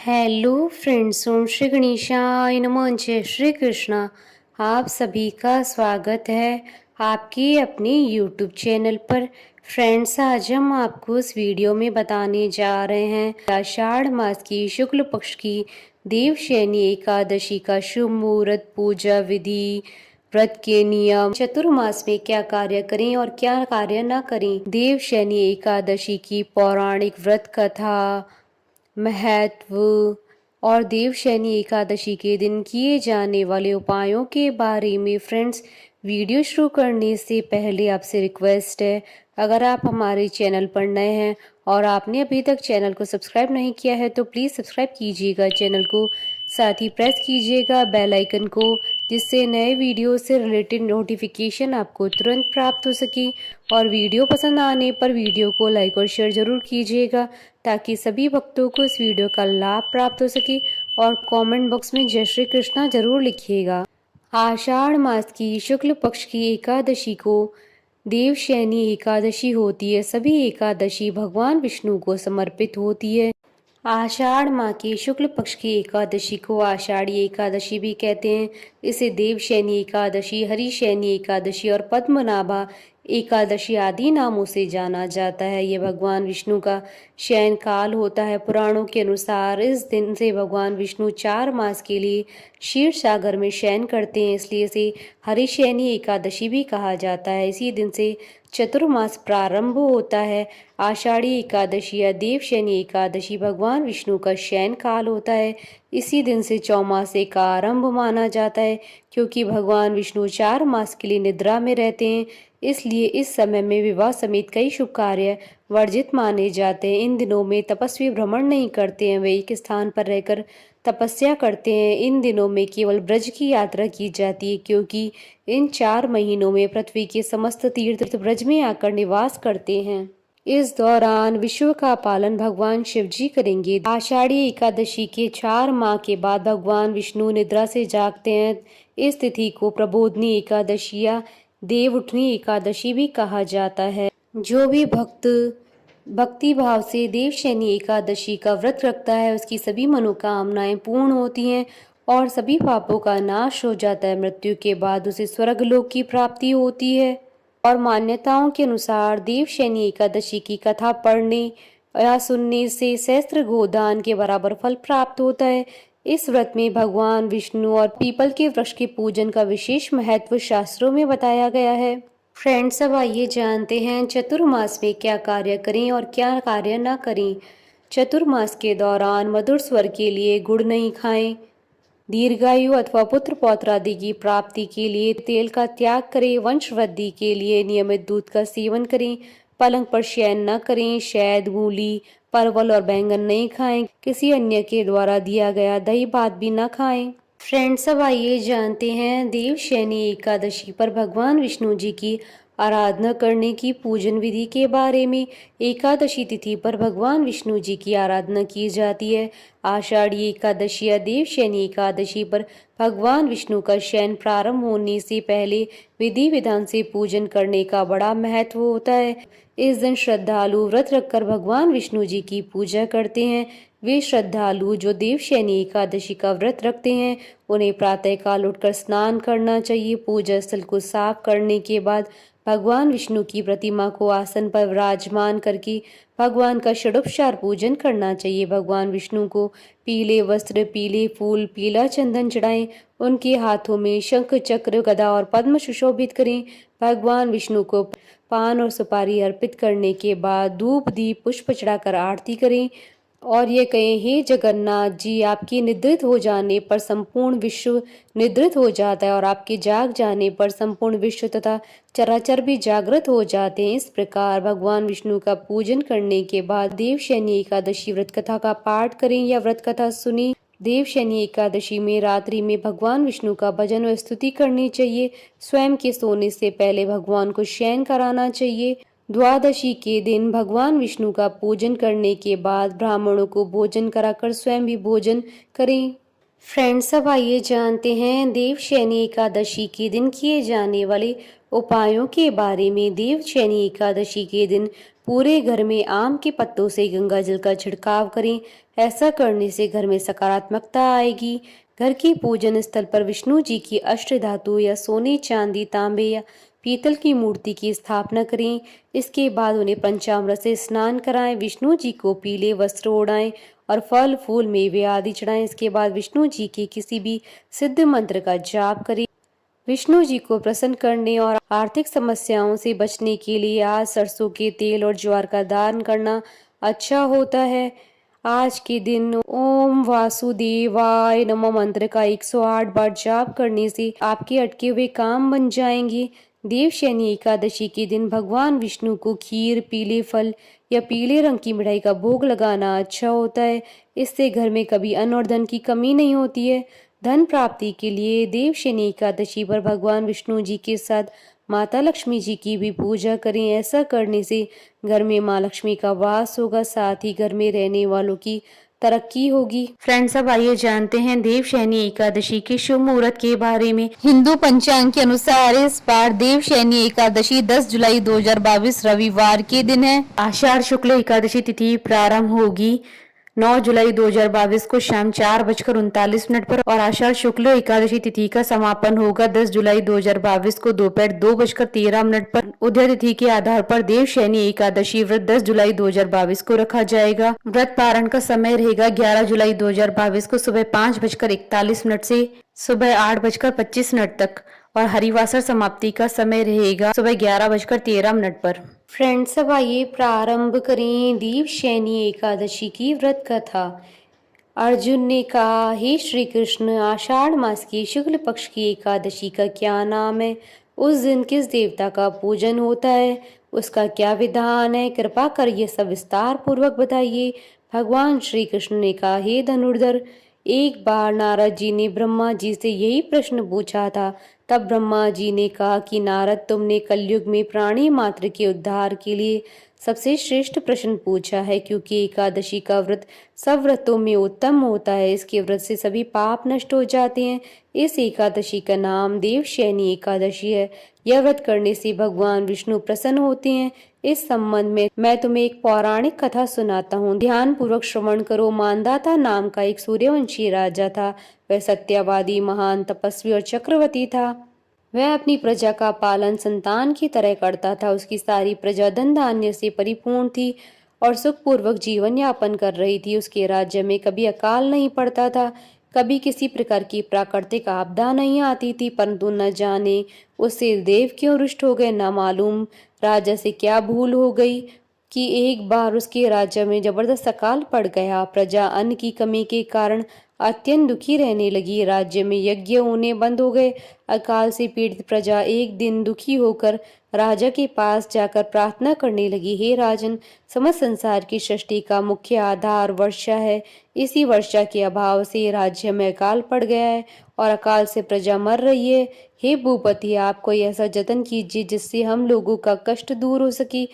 Hello friends, ओम श्री गणेशाय नमः। जय श्री कृष्णा। आप सभी का स्वागत है आपके अपने यूट्यूब चैनल पर। फ्रेंड्स, आज हम आपको इस वीडियो में बताने जा रहे हैं आषाढ़ मास की शुक्ल पक्ष की देवशयनी एकादशी का शुभ मुहूर्त, पूजा विधि, व्रत के नियम, चतुर्मास में क्या कार्य करें और क्या कार्य न करें, देवशयनी एकादशी की पौराणिक व्रत कथा, महत्व और देवशयनी एकादशी के दिन किए जाने वाले उपायों के बारे में। फ्रेंड्स, वीडियो शुरू करने से पहले आपसे रिक्वेस्ट है, अगर आप हमारे चैनल पर नए हैं और आपने अभी तक चैनल को सब्सक्राइब नहीं किया है तो प्लीज़ सब्सक्राइब कीजिएगा चैनल को, साथ ही प्रेस कीजिएगा बेल आइकन को, जिससे नए वीडियो से रिलेटेड नोटिफिकेशन आपको तुरंत प्राप्त हो सके। और वीडियो पसंद आने पर वीडियो को लाइक और शेयर ज़रूर कीजिएगा ताकि सभी भक्तों को इस वीडियो का लाभ प्राप्त हो सके। और कमेंट बॉक्स में जय श्री कृष्णा जरूर लिखिएगा। आषाढ़ मास की शुक्ल पक्ष की एकादशी को देवशयनी एकादशी होती है। सभी एकादशी भगवान विष्णु को समर्पित होती है। आषाढ़ माह की शुक्ल पक्ष की एकादशी को आषाढ़ी एकादशी भी कहते हैं। इसे देवशयनी एकादशी, हरिशयनी एकादशी और पद्मनाभा एकादशी आदि नामों से जाना जाता है। ये भगवान विष्णु का शयन काल होता है। पुराणों के अनुसार इस दिन से भगवान विष्णु 4 मास के लिए क्षीर सागर में शयन करते हैं, इसलिए इसे हरिशयनी एकादशी भी कहा जाता है। इसी दिन से चतुर्मास प्रारंभ होता है। आषाढ़ी एकादशी या देवशयनी एकादशी भगवान विष्णु का शयन काल होता है। इसी दिन से चौमासे का आरंभ माना जाता है, क्योंकि भगवान विष्णु 4 मास के लिए निद्रा में रहते हैं। इसलिए इस समय में विवाह समेत कई शुभ कार्य वर्जित माने जाते हैं। इन दिनों में तपस्वी भ्रमण नहीं करते हैं, वे एक स्थान पर रहकर तपस्या करते हैं। इन दिनों में केवल ब्रज की यात्रा की जाती है, क्योंकि इन 4 महीनों में पृथ्वी के समस्त तीर्थ ब्रज में आकर निवास करते हैं। इस दौरान विश्व का पालन भगवान शिव जी करेंगे। आषाढ़ी एकादशी के 4 माह के बाद भगवान विष्णु निद्रा से जागते हैं। इस तिथि को प्रबोधनी एकादशी या देव उठनी एकादशी भी कहा जाता है। जो भी भक्त भक्ति भाव से देवशयनी एकादशी का व्रत रखता है, उसकी सभी मनोकामनाएं पूर्ण होती हैं और सभी पापों का नाश हो जाता है। मृत्यु के बाद उसे स्वर्गलोक की प्राप्ति होती है। और मान्यताओं के अनुसार देवशयनी एकादशी की कथा पढ़ने या सुनने से सहस्त्र गोदान के बराबर फल प्राप्त होता है। इस व्रत में भगवान विष्णु और पीपल के वृक्ष के पूजन का विशेष महत्व शास्त्रों में बताया गया है। फ्रेंड्स, अब आइए जानते हैं चतुर्मास में क्या कार्य करें और क्या कार्य न करें। चतुर्मास के दौरान मधुर स्वर के लिए गुड़ नहीं खाएं। दीर्घायु अथवा पुत्र पौत्र आदि की प्राप्ति के लिए तेल का त्याग करें। वंश वृद्धि के लिए नियमित दूध का सेवन करें। पलंग पर शयन न करें। शहद, मूली, परवल और बैंगन नहीं खाएं। किसी अन्य के द्वारा दिया गया दही भात भी न खाएं। फ्रेंड्स, अब आइए जानते हैं देवशयनी एकादशी पर भगवान विष्णु जी की आराधना करने की पूजन विधि के बारे में। एकादशी तिथि पर भगवान विष्णु जी की आराधना की जाती है। आषाढ़ी एकादशी या देवशयनी एकादशी पर भगवान विष्णु का शयन प्रारंभ होने से पहले विधि विधान से पूजन करने का बड़ा महत्व होता है। इस दिन श्रद्धालु व्रत रखकर भगवान विष्णु जी की पूजा करते हैं। वे श्रद्धालु जो देवशयनी एकादशी का व्रत रखते हैं, उन्हें प्रातःकाल उठकर स्नान करना चाहिए। पूजा स्थल को साफ करने के बाद भगवान विष्णु की प्रतिमा को आसन पर विराजमान करके भगवान का षोडशोपचार पूजन करना चाहिए। भगवान विष्णु को पीले वस्त्र, पीले फूल, पीला चंदन चढ़ाएं। उनके हाथों में शंख, चक्र, गदा और पद्म सुशोभित करें। भगवान विष्णु को पान और सुपारी अर्पित करने के बाद धूप, दीप, पुष्प चढ़ाकर आरती करें और ये कहें, हे जगन्नाथ जी, आपके निद्रित हो जाने पर संपूर्ण विश्व निद्रित हो जाता है और आपके जाग जाने पर संपूर्ण विश्व तथा चराचर भी जागृत हो जाते हैं। इस प्रकार भगवान विष्णु का पूजन करने के बाद देवशयनी एकादशी व्रत कथा का पाठ करें या व्रत कथा सुनी। देवशयनी एकादशी में रात्रि में भगवान विष्णु का भजन व स्तुति करनी चाहिए। स्वयं के सोने से पहले भगवान को शयन कराना चाहिए। द्वादशी के दिन भगवान विष्णु का पूजन करने के बाद ब्राह्मणों को भोजन कराकर स्वयं भी भोजन करें। फ्रेंड्स, अब आइए जानते हैं देवशयनी एकादशी के दिन किए जाने वाले उपायों के बारे में। देवशयनी एकादशी के दिन पूरे घर में आम के पत्तों से गंगा जल का छिड़काव करें। ऐसा करने से घर में सकारात्मकता आएगी। घर के पूजन स्थल पर विष्णु जी की अष्ट धातु या सोने, चांदी, तांबे या पीतल की मूर्ति की स्थापना करें। इसके बाद उन्हें पंचामृत से स्नान कराएं। विष्णु जी को पीले वस्त्र ओढ़ाएं और फल, फूल, मेवे आदि चढ़ाएं। इसके बाद विष्णु जी के किसी भी सिद्ध मंत्र का जाप करें। विष्णु जी को प्रसन्न करने और आर्थिक समस्याओं से बचने के लिए आज सरसों के तेल और ज्वार का दान करना अच्छा होता है। आज के दिन ओम वासुदेवाय नमः मंत्र का 108 बार जाप करने से आपके अटके हुए काम बन जाएंगे। देवशयनी एकादशी के दिन भगवान विष्णु को खीर, पीले फल या पीले रंग की मिठाई का भोग लगाना अच्छा होता है। इससे घर में कभी अन्न और धन की कमी नहीं होती है। धन प्राप्ति के लिए देवशयनी एकादशी पर भगवान विष्णु जी के साथ माता लक्ष्मी जी की भी पूजा करें। ऐसा करने से घर में माँ लक्ष्मी का वास होगा, साथ ही घर में रहने वालों की तरक्की होगी। फ्रेंड्स, अब आइए जानते हैं देवशयनी एकादशी के शुभ मुहूर्त के बारे में। हिंदू पंचांग के अनुसार इस बार देवशयनी एकादशी 10 जुलाई 2022 रविवार के दिन है। आषाढ़ शुक्ल एकादशी तिथि प्रारंभ होगी 9 जुलाई 2022 को शाम 4:39 पर और आषाढ़ शुक्ल एकादशी तिथि का समापन होगा 10 जुलाई 2022 को दोपहर 2:13 पर। उदय तिथि के आधार पर देवशयनी एकादशी व्रत 10 जुलाई 2022 को रखा जाएगा। व्रत पारण का समय रहेगा 11 जुलाई 2022 को सुबह 5:41 से सुबह 8:25 तक और हरिवासर समाप्ति का समय रहेगा सुबह 11:13 पर। फ्रेंड्स, अब आइए प्रारंभ करें देवशयनी एकादशी की व्रत कथा। अर्जुन ने कहा, हे श्री कृष्ण, आषाढ़ मास की शुक्ल पक्ष की एकादशी का क्या नाम है? उस दिन किस देवता का पूजन होता है? उसका क्या विधान है? कृपा कर ये सब विस्तार पूर्वक बताइए। भगवान श्री कृष्ण ने कहा, हे धनुर्धर, एक बार नारद जी ने ब्रह्मा जी से यही प्रश्न पूछा था। तब ब्रह्मा जी ने कहा कि नारद, तुमने कलयुग में प्राणी मात्र के उद्धार के लिए सबसे श्रेष्ठ प्रश्न पूछा है, क्योंकि एकादशी का व्रत सब व्रतों में उत्तम होता है। इसके व्रत से सभी पाप नष्ट हो जाते हैं। इस एकादशी का नाम देवशयनी एकादशी है। यह व्रत करने से भगवान विष्णु प्रसन्न होते हैं। इस संबंध में मैं तुम्हें एक पौराणिक कथा सुनाता हूँ, ध्यान पूर्वक श्रवण करो। मानदाता नाम का एक सूर्यवंशी राजा था। वह सत्यवादी, महान तपस्वी और चक्रवर्ती था। वह अपनी प्रजा का पालन संतान की तरह करता था। उसकी सारी प्रजा धन धान्य से परिपूर्ण थी और सुखपूर्वक जीवन यापन कर रही थी। उसके राज्य में कभी अकाल नहीं पड़ता था, कभी किसी प्रकार की प्राकृतिक आपदा नहीं आती थी। परंतु न जाने उससे देव क्यों रुष्ट हो गए, न मालूम राजा से क्या भूल हो गई कि एक बार उसके राज्य में जबरदस्त अकाल पड़ गया। प्रजा अन्न की कमी के कारण अत्यंत दुखी रहने लगी। राज्य में यज्ञ होने बंद हो गए। अकाल से पीड़ित प्रजा एक दिन दुखी होकर राजा के पास जाकर प्रार्थना करने लगी, हे राजन, समस्त संसार की सृष्टि का मुख्य आधार वर्षा है। इसी वर्षा के अभाव से राज्य में अकाल पड़ गया है और अकाल से प्रजा मर रही है। हे भूपति, आप कोई ऐसा जतन कीजिए जिससे हम लोगों का कष्ट दूर हो सके।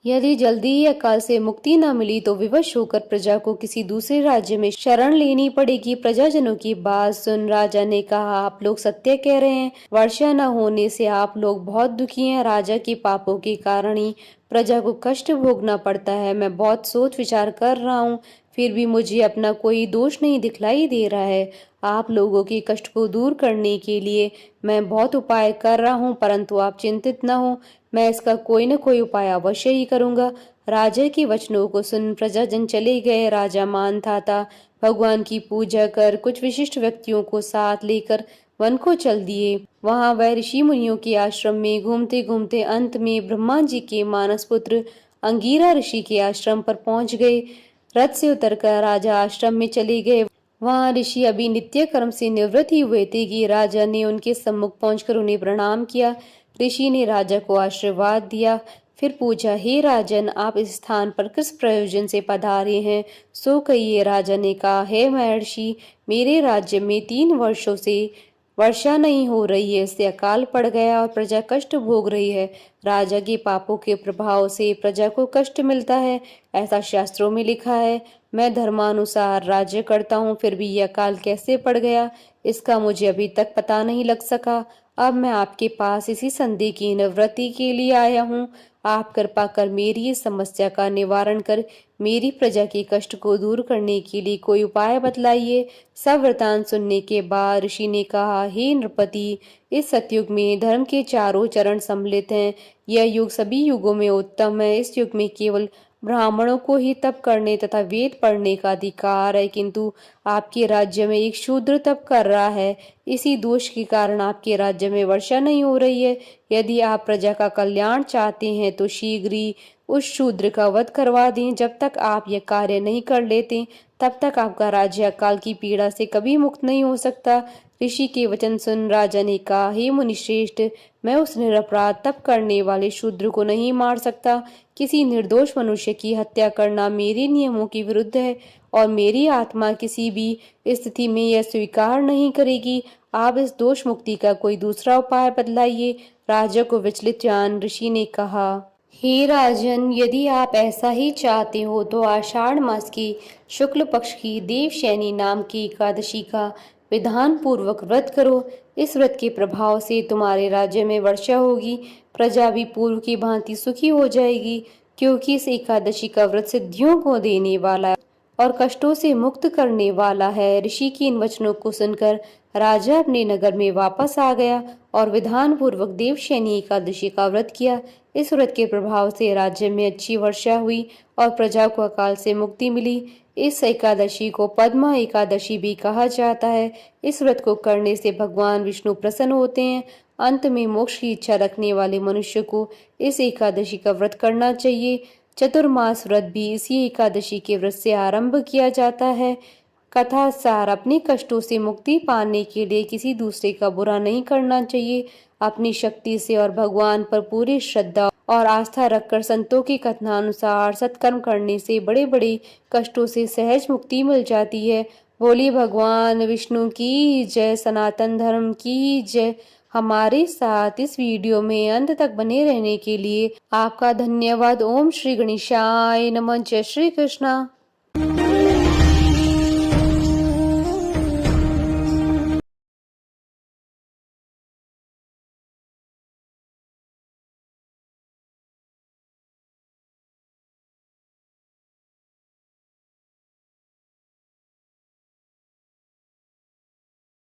यदि जल्दी ही अकाल से मुक्ति न मिली तो विवश होकर प्रजा को किसी दूसरे राज्य में शरण लेनी पड़ेगी। प्रजाजनों की बात सुन राजा ने कहा, आप लोग सत्य कह रहे हैं। वर्षा न होने से आप लोग बहुत दुखी हैं। राजा के पापों के कारण ही प्रजा को कष्ट भोगना पड़ता है। मैं बहुत सोच विचार कर रहा हूँ, फिर भी मुझे अपना कोई दोष नहीं दिखलाई दे रहा है। आप लोगों के कष्ट को दूर करने के लिए मैं बहुत उपाय कर रहा हूँ, परंतु आप चिंतित न हो, मैं इसका कोई न कोई उपाय अवश्य ही करूंगा। राजा के वचनों को सुन प्रजाजन चले गए। राजा मानता था भगवान की पूजा कर कुछ विशिष्ट व्यक्तियों को साथ लेकर वन को चल दिए। वहां वह ऋषि मुनियों के आश्रम में घूमते घूमते अंत में ब्रह्मा जी के मानस पुत्र अंगीरा ऋषि के आश्रम पर पहुंच गए। रथ से उतरकर राजा आश्रम में चले गए। वहां ऋषि अभी नित्य कर्म से निवृत्त ही हुए थे कि राजा ने उनके सम्मुख पहुंचकर उन्हें प्रणाम किया। ऋषि ने राजा को आशीर्वाद दिया, फिर पूछा, हे राजन, आप इस स्थान पर किस प्रयोजन से पधारे हैं? सो कहिए। राजा ने कहा, हे महर्षि, मेरे राज्य में 3 वर्षों से वर्षा नहीं हो रही है। इससे अकाल पड़ गया और प्रजा कष्ट भोग रही है। राजा के पापों के प्रभाव से प्रजा को कष्ट मिलता है, ऐसा शास्त्रों में लिखा है। मैं धर्मानुसार राज्य करता हूँ, फिर भी यह अकाल कैसे पड़ गया, इसका मुझे अभी तक पता नहीं लग सका। अब मैं आपके पास इसी संदेह की निवृत्ति के लिए आया हूँ। आप कृपा कर मेरी इस समस्या का निवारण कर मेरी प्रजा के कष्ट को दूर करने के लिए कोई उपाय बतलाइए। सब वृतांत सुनने के बाद ऋषि ने कहा, हे नृपति, इस सतयुग में धर्म के चारों चरण सम्मिलित हैं। यह युग सभी युगों में उत्तम है। इस युग में केवल ब्राह्मणों को ही तप करने तथा वेद पढ़ने का अधिकार है, किंतु आपके राज्य में एक शूद्र तप कर रहा है। इसी दोष के कारण आपके राज्य में वर्षा नहीं हो रही है। यदि आप प्रजा का कल्याण चाहते हैं तो शीघ्र ही उस शूद्र का वध करवा दें। जब तक आप यह कार्य नहीं कर लेते तब तक आपका राज्य अकाल की पीड़ा से कभी मुक्त नहीं हो सकता। ऋषि के वचन सुन राजा ने कहा, हे मुनिश्रेष्ठ, मैं उस निरपराध तप करने वाले शूद्र को नहीं मार सकता। किसी निर्दोष मनुष्य की हत्या करना मेरे नियमों के विरुद्ध है और मेरी आत्मा किसी भी स्थिति में यह स्वीकार नहीं करेगी। आप इस दोष मुक्ति का कोई दूसरा उपाय बतलाइए। राजा को विचलित जान ऋषि ने कहा, हे राजन, यदि आप ऐसा ही चाहते हो तो आषाढ़ मास की शुक्ल पक्ष की देवशैनी नाम की एकादशी का विधान पूर्वक व्रत करो। इस व्रत के प्रभाव से तुम्हारे राज्य में वर्षा होगी, प्रजा भी पूर्व की भांति सुखी हो जाएगी, क्योंकि इस एकादशी का व्रत सिद्धियों को देने वाला और कष्टों से मुक्त करने वाला है। ऋषि के इन वचनों को सुनकर राजा अपने नगर में वापस आ गया और विधान पूर्वक देवशैनी एकादशी का व्रत किया। इस व्रत के प्रभाव से राज्य में अच्छी वर्षा हुई और प्रजा को अकाल से मुक्ति मिली। इस एकादशी को पद्मा एकादशी भी कहा जाता है। इस व्रत को करने से भगवान विष्णु प्रसन्न होते हैं। अंत में मोक्ष की इच्छा रखने वाले मनुष्य को इस एकादशी का व्रत करना चाहिए। चतुर्मास व्रत भी इसी एकादशी के व्रत से आरंभ किया जाता है। कथा सार, अपने कष्टों से मुक्ति पाने के लिए किसी दूसरे का बुरा नहीं करना चाहिए। अपनी शक्ति से और भगवान पर पूरी श्रद्धा और आस्था रखकर संतों के कथनानुसार सत्कर्म करने से बड़े बड़े कष्टों से सहज मुक्ति मिल जाती है। बोली भगवान विष्णु की जय, सनातन धर्म की जय। हमारे साथ इस वीडियो में अंत तक बने रहने के लिए आपका धन्यवाद। ओम श्री गणेशाय नमः। जय श्री कृष्णा।